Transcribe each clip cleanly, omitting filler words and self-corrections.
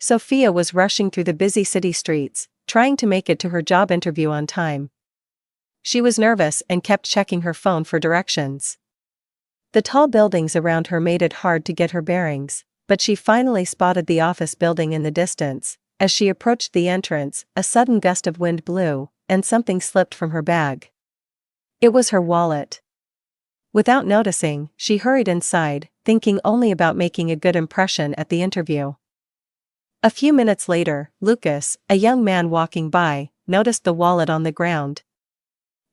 Sophia was rushing through the busy city streets, trying to make it to her job interview on time. She was nervous and kept checking her phone for directions. The tall buildings around her made it hard to get her bearings, but she finally spotted the office building in the distance. As she approached the entrance, a sudden gust of wind blew, and something slipped from her bag. It was her wallet. Without noticing, she hurried inside, thinking only about making a good impression at the interview. A few minutes later, Lucas, a young man walking by, noticed the wallet on the ground.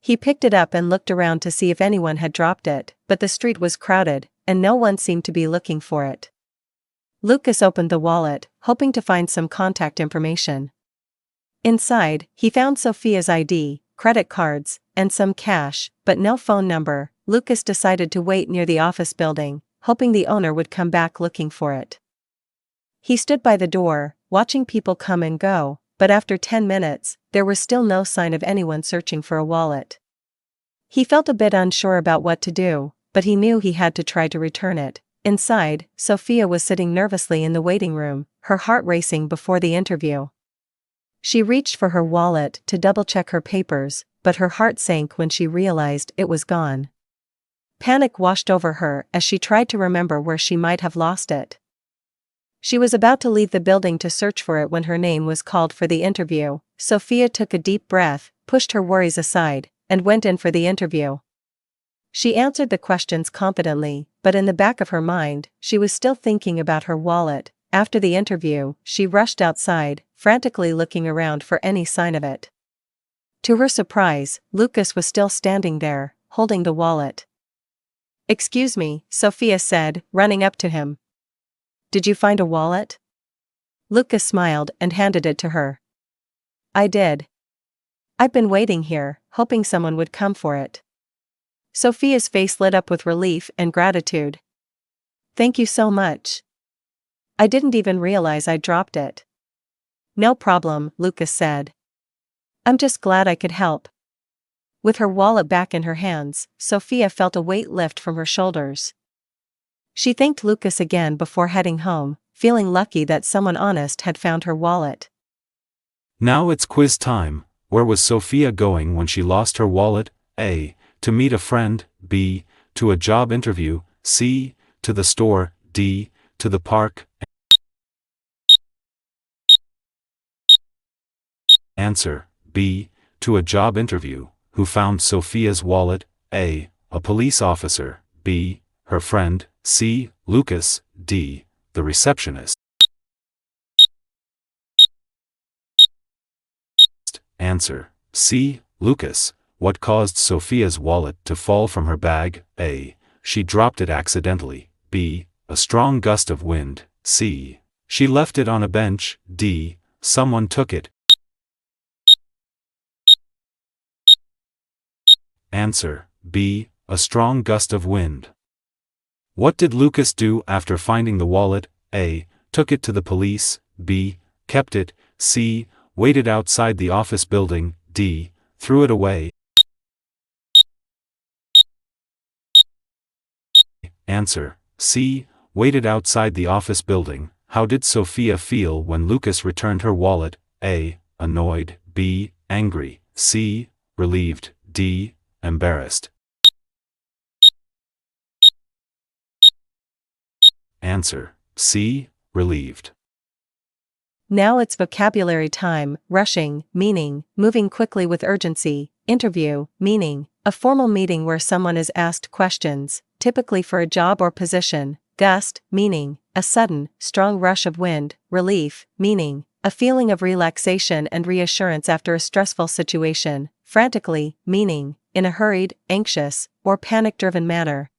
He picked it up and looked around to see if anyone had dropped it, but the street was crowded, and no one seemed to be looking for it. Lucas opened the wallet, hoping to find some contact information. Inside, he found Sophia's ID, credit cards, and some cash, but no phone number. Lucas decided to wait near the office building, hoping the owner would come back looking for it. He stood by the door, watching people come and go, but after 10 minutes, there was still no sign of anyone searching for a wallet. He felt a bit unsure about what to do, but he knew he had to try to return it. Inside, Sophia was sitting nervously in the waiting room, her heart racing before the interview. She reached for her wallet to double-check her papers, but her heart sank when she realized it was gone. Panic washed over her as she tried to remember where she might have lost it. She was about to leave the building to search for it when her name was called for the interview. Sophia took a deep breath, pushed her worries aside, and went in for the interview. She answered the questions confidently, but in the back of her mind, she was still thinking about her wallet. After the interview, she rushed outside, frantically looking around for any sign of it. To her surprise, Lucas was still standing there, holding the wallet. "Excuse me," Sophia said, running up to him. "Did you find a wallet?" Lucas smiled and handed it to her. "I did. I've been waiting here, hoping someone would come for it." Sophia's face lit up with relief and gratitude. "Thank you so much. I didn't even realize I dropped it." "No problem," Lucas said. "I'm just glad I could help." With her wallet back in her hands, Sophia felt a weight lift from her shoulders. She thanked Lucas again before heading home, feeling lucky that someone honest had found her wallet. Now it's quiz time. Where was Sophia going when she lost her wallet? A. To meet a friend. B. To a job interview. C. To the store. D. To the park. Answer. B. To a job interview. Who found Sophia's wallet? A. A police officer. B. Her friend. C. Lucas. D. The receptionist. Answer. C. Lucas. What caused Sophia's wallet to fall from her bag? A. She dropped it accidentally. B. A strong gust of wind. C. She left it on a bench. D. Someone took it. Answer. B. A strong gust of wind. What did Lucas do after finding the wallet? A. Took it to the police. B. Kept it. C. Waited outside the office building. D. Threw it away. Answer. C. Waited outside the office building. How did Sophia feel when Lucas returned her wallet? A. Annoyed. B. Angry. C. Relieved. D. Embarrassed. Answer. C. Relieved. Now it's vocabulary time. Rushing, meaning, moving quickly with urgency. Interview, meaning, a formal meeting where someone is asked questions, typically for a job or position. Gust, meaning, a sudden, strong rush of wind. Relief, meaning, a feeling of relaxation and reassurance after a stressful situation. Frantically, meaning, in a hurried, anxious, or panic-driven manner.